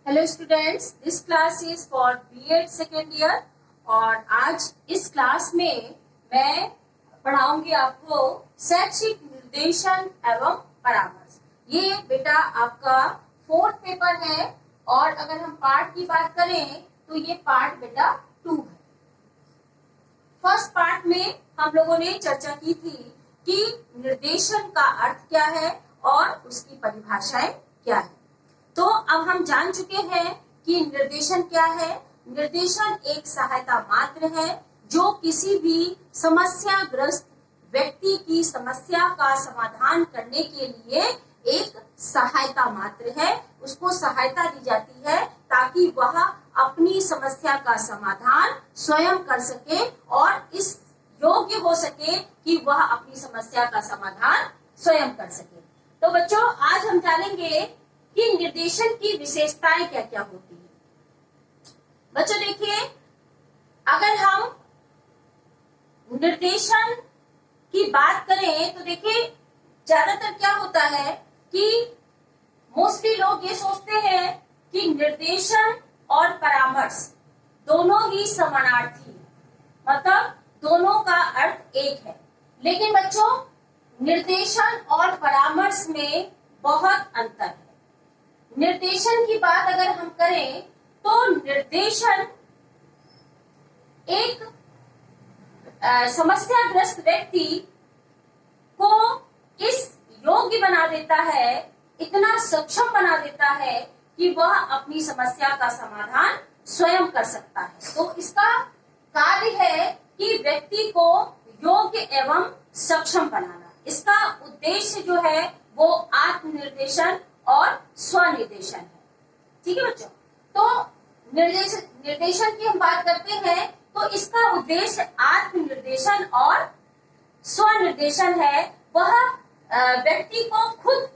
Hello students, this class is for BEd second year. और आज इस क्लास में मैं पढ़ाऊंगी आपको शैक्षिक निर्देशन एवं परामर्श। ये बेटा आपका फोर्थ पेपर है और अगर हम पार्ट की बात करें तो ये पार्ट बेटा 2 है। फर्स्ट पार्ट में हम लोगों ने चर्चा की थी कि निर्देशन का अर्थ क्या है और उसकी परिभाषाएं क्या है। तो अब हम जान चुके हैं कि निर्देशन क्या है। निर्देशन एक सहायता मात्र है जो किसी भी समस्याग्रस्त व्यक्ति की समस्या का समाधान करने के लिए एक सहायता मात्र है। उसको सहायता दी जाती है ताकि वह अपनी समस्या का समाधान स्वयं कर सके और इस योग्य हो सके कि वह अपनी समस्या का समाधान स्वयं कर सके। तो बच्चों, आज हम जानेंगे कि निर्देशन की विशेषताएं क्या क्या होती है। बच्चों देखिए, अगर हम निर्देशन की बात करें तो देखिए ज्यादातर क्या होता है कि मोस्टली लोग ये सोचते हैं कि निर्देशन और परामर्श दोनों ही समानार्थी है, मतलब दोनों का अर्थ एक है। लेकिन बच्चों, निर्देशन और परामर्श में बहुत अंतर है। निर्देशन की बात अगर हम करें तो निर्देशन एक समस्याग्रस्त व्यक्ति को इस योग्य बना देता है, इतना सक्षम बना देता है कि वह अपनी समस्या का समाधान स्वयं कर सकता है। तो इसका कार्य है कि व्यक्ति को योग्य एवं सक्षम बनाना। इसका उद्देश्य जो है वो आत्मनिर्देशन और स्वनिर्देशन है। ठीक है बच्चों। तो निर्देशन की हम बात करते हैं तो इसका उद्देश्य आत्मनिर्देशन और स्वनिर्देशन है। वह व्यक्ति को खुद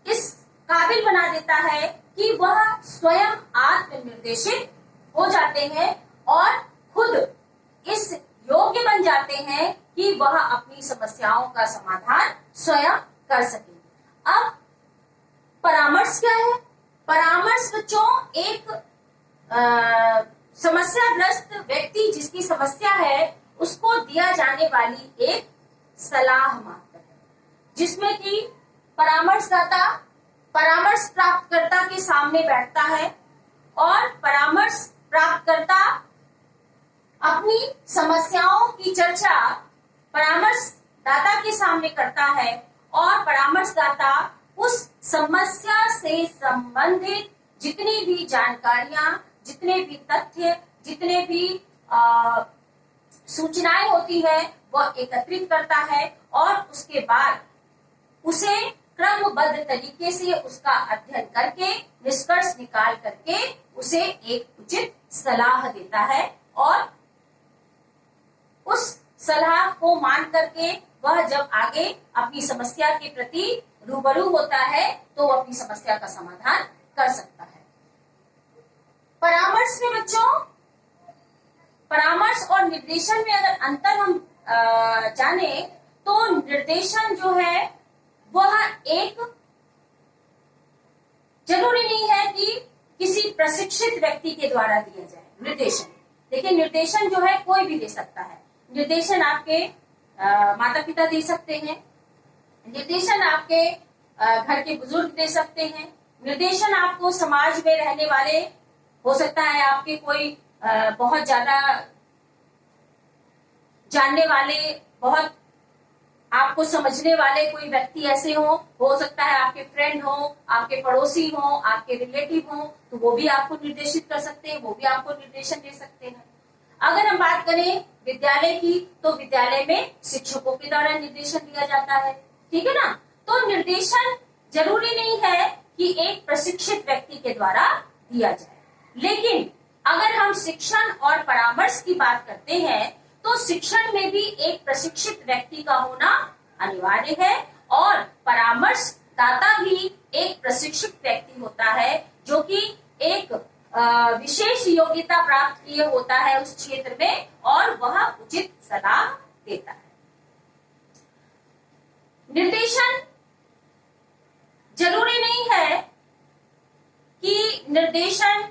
इस काबिल बना देता है कि वह स्वयं आत्मनिर्देशित हो जाते हैं और खुद इस योग्य बन जाते हैं कि वह अपनी समस्याओं का समाधान स्वयं कर सके। अब परामर्श क्या है? परामर्श बच्चों एक समस्याग्रस्त व्यक्ति जिसकी समस्या है उसको दिया जाने वाली एक सलाह मात्र है, जिसमें कि परामर्शदाता परामर्श प्राप्तकर्ता के सामने बैठता है और परामर्श प्राप्तकर्ता अपनी समस्याओं की चर्चा परामर्शदाता के सामने करता है और परामर्शदाता उस समस्या से संबंधित जितनी भी जानकारियां, जितने भी तथ्य, जितने भी सूचनाएं होती है वह एकत्रित करता है और उसके बाद उसे क्रमबद्ध तरीके से उसका अध्ययन करके निष्कर्ष निकाल करके उसे एक उचित सलाह देता है और उस सलाह को मान करके वह जब आगे अपनी समस्या के प्रति रूबरू होता है तो वो अपनी समस्या का समाधान कर सकता है। परामर्श में बच्चों, परामर्श और निर्देशन में अगर अंतर हम जाने तो निर्देशन जो है वह एक जरूरी नहीं है कि किसी प्रशिक्षित व्यक्ति के द्वारा दिया जाए। निर्देशन देखिए, निर्देशन जो है कोई भी दे सकता है। निर्देशन आपके माता पिता दे सकते हैं, निर्देशन आपके घर के बुजुर्ग दे सकते हैं, निर्देशन आपको समाज में रहने वाले, हो सकता है आपके कोई बहुत ज्यादा जानने वाले, बहुत आपको समझने वाले कोई व्यक्ति ऐसे हो सकता है आपके फ्रेंड हो, आपके पड़ोसी हो, आपके रिलेटिव हो, तो वो भी आपको निर्देशित कर सकते हैं, वो भी आपको निर्देशन दे सकते हैं। अगर हम बात करें विद्यालय की तो विद्यालय में शिक्षकों के द्वारा निर्देशन दिया जाता है। ठीक है ना। तो निर्देशन जरूरी नहीं है कि एक प्रशिक्षित व्यक्ति के द्वारा दिया जाए, लेकिन अगर हम शिक्षण और परामर्श की बात करते हैं तो शिक्षण में भी एक प्रशिक्षित व्यक्ति का होना अनिवार्य है और परामर्शदाता भी एक प्रशिक्षित व्यक्ति होता है जो कि एक विशेष योग्यता प्राप्त किए होता है उस क्षेत्र में और वह उचित सलाह देता है। निर्देशन जरूरी नहीं है कि निर्देशन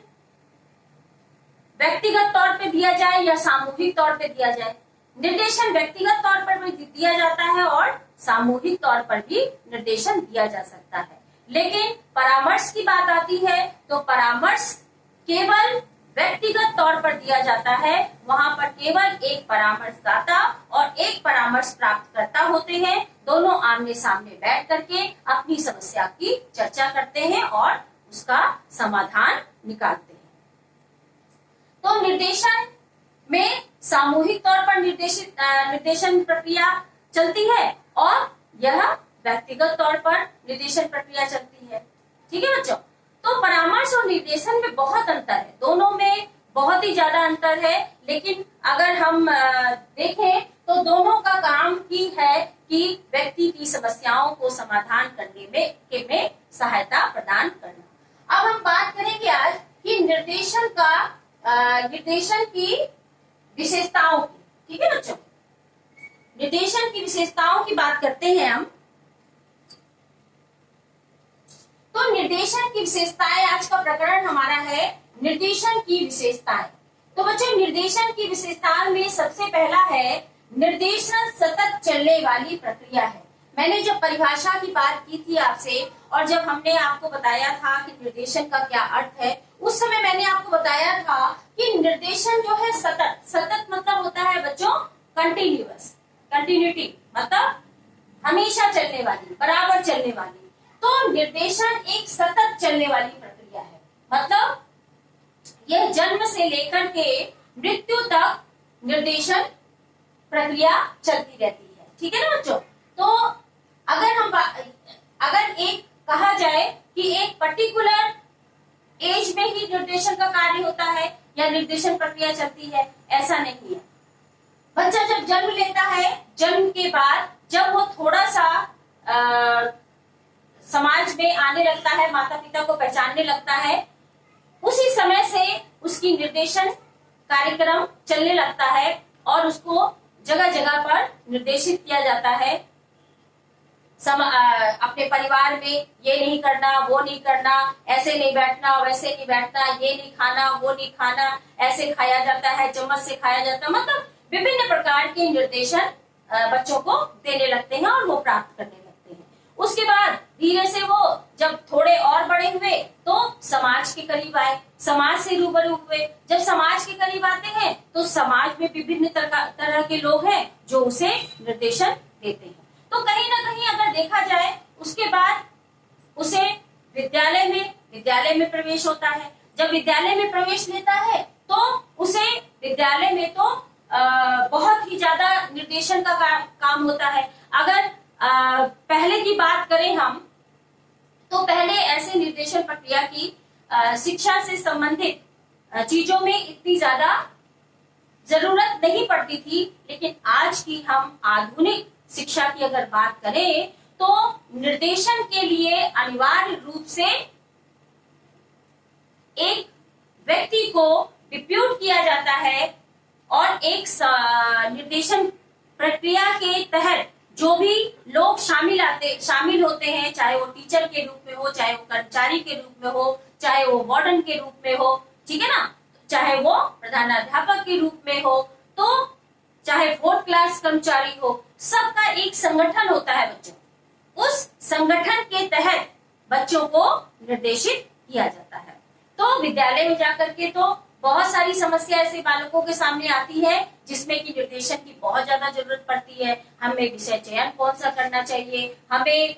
व्यक्तिगत तौर पे दिया जाए या सामूहिक तौर पे दिया जाए? निर्देशन व्यक्तिगत तौर पर भी दिया जाता है और सामूहिक तौर पर भी निर्देशन दिया जा सकता है। लेकिन परामर्श की बात आती है तो परामर्श केवल व्यक्तिगत तौर पर दिया जाता है। वहां पर केवल एक परामर्शदाता और एक परामर्श प्राप्तकर्ता होते हैं। दोनों आमने सामने बैठ करके अपनी समस्या की चर्चा करते हैं और उसका समाधान निकालते हैं। तो निर्देशन में सामूहिक तौर पर निर्देशन प्रक्रिया चलती है और यह व्यक्तिगत तौर पर निर्देशन प्रक्रिया चलती है। ठीक है बच्चों, तो परामर्श और निर्देशन में बहुत अंतर है, दोनों में बहुत ही ज्यादा अंतर है। लेकिन अगर हम देखें तो दोनों का काम ही है कि व्यक्ति की समस्याओं को समाधान करने में सहायता प्रदान करना। अब हम बात करेंगे आज कि निर्देशन की विशेषताओं की। ठीक है बच्चों, निर्देशन की विशेषताओं की बात करते हैं हम। तो निर्देशन की विशेषताएं, आज का प्रकरण हमारा है निर्देशन की विशेषताएं। तो बच्चों, निर्देशन की विशेषताओं में सबसे पहला है निर्देशन सतत चलने वाली प्रक्रिया है। मैंने जब परिभाषा की बात की थी आपसे और जब हमने आपको बताया था कि निर्देशन का क्या अर्थ है, उस समय मैंने आपको बताया था कि निर्देशन जो है सतत मतलब होता है बच्चों कंटिन्यूअस, कंटिन्यूटी मतलब हमेशा चलने वाली, बराबर चलने वाली। तो निर्देशन एक सतत चलने वाली प्रक्रिया है, मतलब यह जन्म से लेकर के मृत्यु तक निर्देशन प्रक्रिया चलती रहती है। ठीक है ना बच्चों, तो अगर एक कहा जाए कि एक पर्टिकुलर एज में ही निर्देशन का कार्य होता है या निर्देशन प्रक्रिया चलती है, ऐसा नहीं है। बच्चा जब जन्म लेता है, जन्म के बाद जब वो थोड़ा सा समाज में आने लगता है, माता पिता को पहचानने लगता है, उसी समय से उसकी निर्देशन कार्यक्रम चलने लगता है और उसको जगह जगह पर निर्देशित किया जाता है। अपने परिवार में ये नहीं करना, वो नहीं करना, ऐसे नहीं बैठना, वैसे नहीं बैठना, ये नहीं खाना, वो नहीं खाना, ऐसे खाया जाता है, चम्मच से खाया जाता है, मतलब विभिन्न प्रकार के निर्देशन बच्चों को देने लगते हैं और वो प्राप्त करने लगते हैं। उसके बाद धीरे से वो जब थोड़े और बड़े हुए तो समाज के करीब आए, समाज से रूबरू हुए। जब समाज के करीब आते हैं तो समाज में विभिन्न तरह के लोग हैं जो उसे निर्देशन देते हैं। तो कहीं ना कहीं अगर देखा जाए, उसके बाद उसे विद्यालय में प्रवेश होता है। जब विद्यालय में प्रवेश लेता है तो उसे विद्यालय में तो बहुत ही ज्यादा निर्देशन का काम होता है। अगर पहले की बात करें हम, तो पहले ऐसे निर्देशन प्रक्रिया की शिक्षा से संबंधित चीजों में इतनी ज्यादा जरूरत नहीं पड़ती थी। लेकिन आज की हम आधुनिक शिक्षा की अगर बात करें तो निर्देशन के लिए अनिवार्य रूप से एक व्यक्ति को डिप्यूट किया जाता है और एक निर्देशन प्रक्रिया के तहत जो भी लोग शामिल होते हैं, चाहे वो टीचर के रूप में हो, चाहे वो कर्मचारी के रूप में हो, चाहे वो वार्डन के रूप में हो, ठीक है ना, चाहे वो प्रधानाध्यापक के रूप में हो, तो चाहे फोर्थ क्लास कर्मचारी हो, सबका एक संगठन होता है बच्चों। उस संगठन के तहत बच्चों को निर्देशित किया जाता है। तो विद्यालय में जाकर के तो बहुत सारी समस्या ऐसे बालकों के सामने आती है जिसमें कि निर्देशन की बहुत ज्यादा जरूरत पड़ती है। हमें विषय चयन कौन सा करना चाहिए, हमें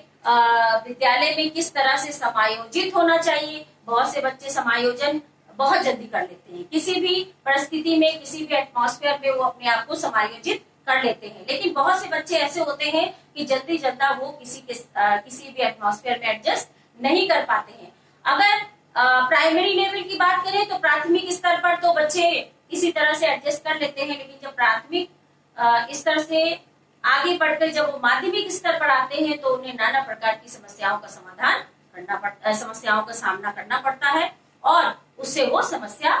विद्यालय में किस तरह से समायोजित होना चाहिए। बहुत से बच्चे समायोजन बहुत जल्दी कर लेते हैं, किसी भी परिस्थिति में, किसी भी एटमॉस्फेयर में वो अपने आप को समायोजित कर लेते हैं। लेकिन बहुत से बच्चे ऐसे होते हैं कि जल्दी वो किसी भी एटमॉस्फेयर में एडजस्ट नहीं कर पाते हैं। अगर प्राइमरी लेवल की बात करें तो प्राथमिक स्तर पर तो बच्चे इसी तरह से एडजस्ट कर लेते हैं। लेकिन जब प्राथमिक स्तर से आगे बढ़कर जब वो माध्यमिक स्तर पर आते हैं तो उन्हें नाना प्रकार की समस्याओं का समस्याओं का सामना करना पड़ता है और उससे वो समस्या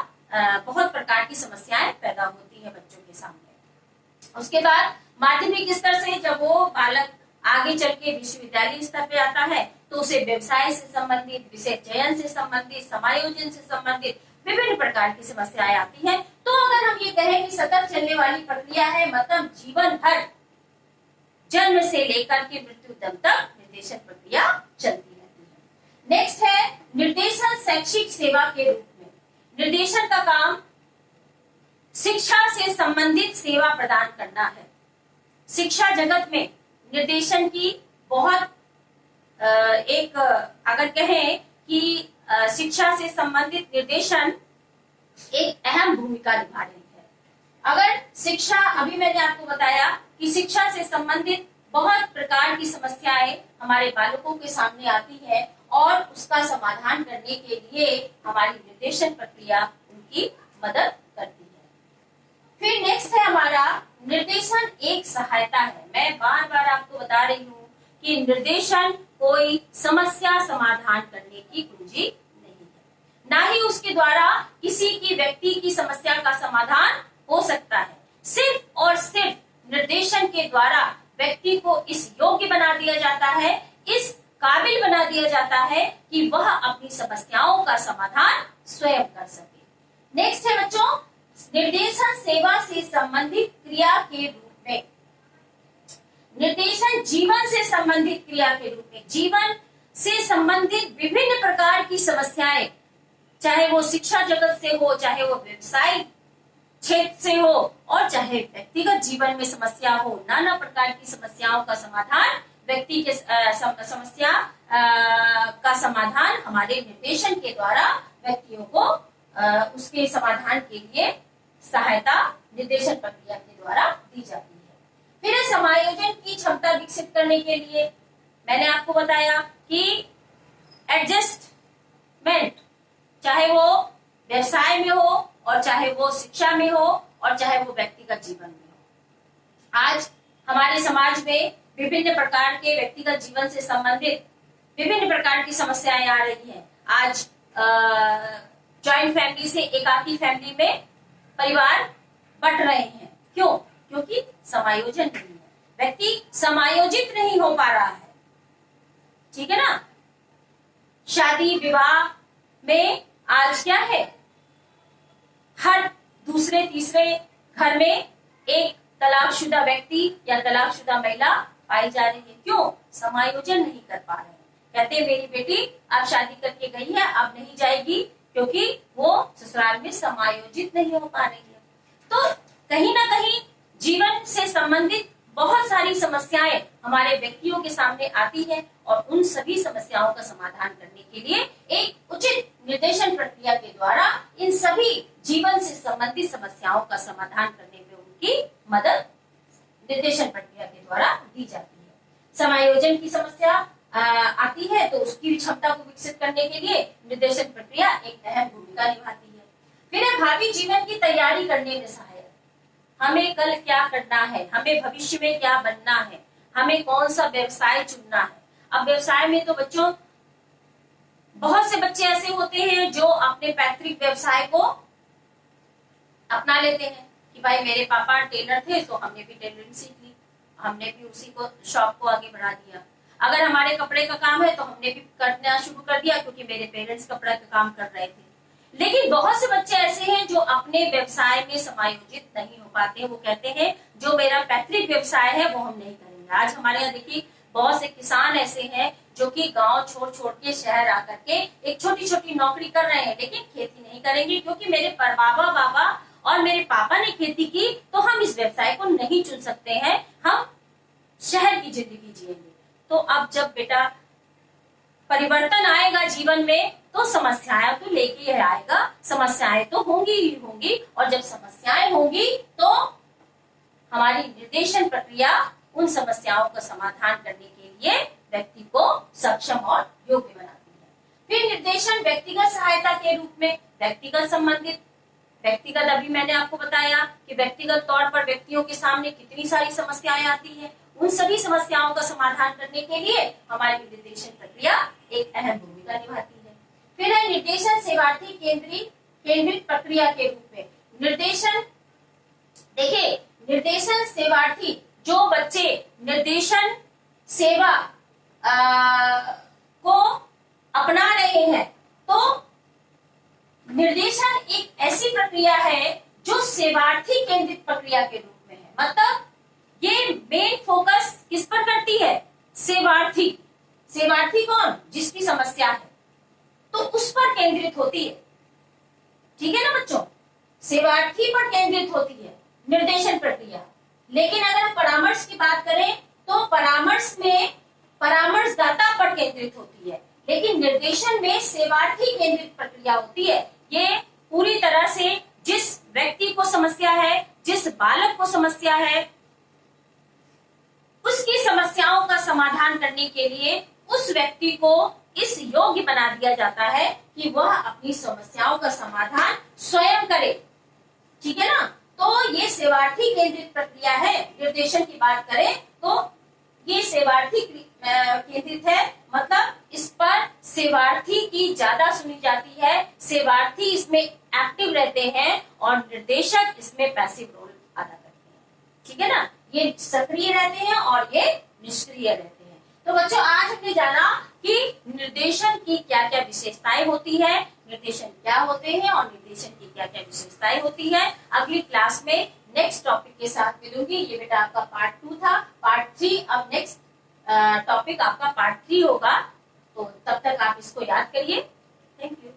बहुत प्रकार की समस्याएं पैदा होती है बच्चों के सामने। उसके बाद माध्यमिक स्तर से जब वो बालक आगे चल के विश्वविद्यालय स्तर पे आता है तो उसे व्यवसाय से संबंधित, विषय चयन से संबंधित, समायोजन से संबंधित विभिन्न प्रकार की समस्याएं आती हैं। तो अगर हम ये कहें कि सतत चलने वाली प्रक्रिया है, मतलब जीवन भर जन्म से लेकर के मृत्यु दम तक निर्देशन प्रक्रिया चलती रहती है। नेक्स्ट है निर्देशन शैक्षिक सेवा के रूप में। निर्देशन का काम शिक्षा से संबंधित सेवा प्रदान करना है। शिक्षा जगत में निर्देशन की बहुत एक अगर कहें कि शिक्षा से संबंधित निर्देशन एक अहम भूमिका निभा रही है। अगर शिक्षा, अभी मैंने आपको बताया कि शिक्षा से संबंधित बहुत प्रकार की समस्याएं हमारे बालकों के सामने आती है और उसका समाधान करने के लिए हमारी निर्देशन प्रक्रिया उनकी मदद करती है। फिर नेक्स्ट है हमारा निर्देशन एक सहायता है। मैं बार बार आपको बता रही हूँ कि निर्देशन कोई समस्या समाधान करने की कुंजी नहीं है, ना ही उसके द्वारा किसी की व्यक्ति की समस्या का समाधान हो सकता है। सिर्फ और सिर्फ निर्देशन के द्वारा व्यक्ति को इस योग्य बना दिया जाता है, इस काबिल बना दिया जाता है कि वह अपनी समस्याओं का समाधान स्वयं कर सके। नेक्स्ट है बच्चों निर्देशन सेवा से संबंधित क्रिया के रूप में। निर्देशन जीवन से संबंधित क्रिया के रूप में, जीवन से संबंधित विभिन्न प्रकार की समस्याएं, चाहे वो शिक्षा जगत से हो, चाहे वो व्यवसाय क्षेत्र से हो और चाहे व्यक्तिगत जीवन में समस्या हो, नाना प्रकार की समस्याओं का समाधान, व्यक्ति के समस्या का समाधान हमारे निर्देशन के द्वारा व्यक्तियों को उसके समाधान के लिए सहायता निर्देशन प्रक्रिया के द्वारा दी जाती है। फिर समायोजन की क्षमता विकसित करने के लिए मैंने आपको बताया कि एडजस्टमेंट, चाहे वो व्यवसाय में हो और चाहे वो शिक्षा में हो और चाहे वो व्यक्तिगत जीवन में हो। आज हमारे समाज में विभिन्न प्रकार के व्यक्तिगत जीवन से संबंधित विभिन्न प्रकार की समस्याएं आ रही हैं। आज जॉइंट फैमिली से एकाकी फैमिली में परिवार बंट रहे हैं। क्यों? क्योंकि समायोजन नहीं है, व्यक्ति समायोजित नहीं हो पा रहा है। ठीक है ना। शादी विवाह में आज क्या है, हर दूसरे तीसरे घर में एक तलाकशुदा व्यक्ति या तलाकशुदा महिला पाई जा रही है। क्यों? समायोजन नहीं कर पा रहे हैं। कहते हैं मेरी बेटी अब शादी करके गई है, अब नहीं जाएगी क्योंकि वो ससुराल में समायोजित नहीं हो पा रही है। तो कहीं ना कहीं जीवन से संबंधित बहुत सारी समस्याएं हमारे व्यक्तियों के सामने आती है और उन सभी समस्याओं का समाधान करने के लिए एक उचित निर्देशन प्रक्रिया के द्वारा इन सभी जीवन से संबंधित समस्याओं का समाधान करने में उनकी मदद निर्देशन प्रक्रिया के द्वारा दी जाती है। समायोजन की समस्या आती है तो उसकी क्षमता को विकसित करने के लिए निर्देशन प्रक्रिया एक अहम भूमिका निभाती है। फिर भावी जीवन की तैयारी करने में सहायक, हमें कल क्या करना है, हमें भविष्य में क्या बनना है, हमें कौन सा व्यवसाय चुनना है। अब व्यवसाय में तो बच्चों बहुत से बच्चे ऐसे होते हैं जो अपने पैतृक व्यवसाय को अपना लेते हैं कि भाई मेरे पापा टेलर थे तो हमने भी टेलरिंग सीख ली, हमने भी उसी को शॉप को आगे बढ़ा दिया। अगर हमारे कपड़े का काम है तो हमने भी करना शुरू कर दिया क्योंकि मेरे पेरेंट्स कपड़ा का काम कर रहे थे। लेकिन बहुत से बच्चे ऐसे हैं जो अपने व्यवसाय में समायोजित नहीं हो पाते। वो कहते हैं जो मेरा पैतृक व्यवसाय है वो हम नहीं करेंगे। आज हमारे यहाँ देखिए बहुत से किसान ऐसे हैं जो कि गांव छोड़ के शहर आकर के एक छोटी छोटी नौकरी कर रहे हैं, लेकिन खेती नहीं करेंगे क्योंकि मेरे बाबा और मेरे पापा ने खेती की तो हम इस व्यवसाय को नहीं चुन सकते हैं, हम शहर की जिंदगी जिएंगे। तो अब जब बेटा परिवर्तन आएगा जीवन में तो समस्याएं तो लेके ही आएगा, समस्याएं तो होंगी ही होंगी और जब समस्याएं होंगी तो हमारी निर्देशन प्रक्रिया उन समस्याओं का समाधान करने के लिए व्यक्ति को सक्षम और योग्य बनाती है। फिर निर्देशन व्यक्तिगत सहायता के रूप में, व्यक्तिगत संबंधित, व्यक्तिगत अभी मैंने आपको बताया कि व्यक्तिगत तौर पर व्यक्तियों के सामने कितनी सारी समस्याएं आती है, उन सभी समस्याओं का समाधान करने के लिए हमारी निर्देशन प्रक्रिया एक अहम भूमिका निभाती है। फिर है निर्देशन सेवार्थी केंद्रित प्रक्रिया के रूप में। निर्देशन देखिए, निर्देशन सेवार्थी, जो बच्चे निर्देशन सेवा को अपना रहे हैं। तो निर्देशन एक ऐसी प्रक्रिया है जो सेवार्थी केंद्रित प्रक्रिया के रूप में है। मतलब ये मेन फोकस किस पर करती है? सेवार्थी। सेवार्थी कौन? जिसकी समस्या है तो उस पर केंद्रित होती है। ठीक है ना बच्चों, सेवार्थी पर केंद्रित होती है निर्देशन प्रक्रिया। लेकिन अगर हम परामर्श की बात करें तो परामर्श में परामर्शदाता पर केंद्रित होती है, लेकिन निर्देशन में सेवार्थी केंद्रित प्रक्रिया होती है। ये पूरी तरह से जिस व्यक्ति को समस्या है, जिस बालक को समस्या है, उसकी समस्याओं का समाधान करने के लिए उस व्यक्ति को इस योग्य बना दिया जाता है कि वह अपनी समस्याओं का समाधान स्वयं करे। ठीक है ना, तो ये सेवार्थी केंद्रित प्रक्रिया है। निर्देशन की बात करें तो ये सेवार्थी केंद्रित है, मतलब इस पर सेवार्थी की ज्यादा सुनी जाती है। सेवार्थी इसमें एक्टिव रहते हैं और निर्देशक इसमें पैसिव रोल अदा करते हैं। ठीक है ना, ये सक्रिय रहते हैं और ये निष्क्रिय रहते हैं। तो बच्चों आज हमने जाना कि निर्देशन की क्या क्या विशेषताएं होती है, निर्देशन क्या होते हैं और निर्देशन की क्या क्या विशेषताएं होती है। अगली क्लास में नेक्स्ट टॉपिक के साथ मिलूंगी। ये बेटा आपका पार्ट 2 था। पार्ट 3 अब नेक्स्ट टॉपिक आपका पार्ट 3 होगा। तो तब तक आप इसको याद करिए। Thank you.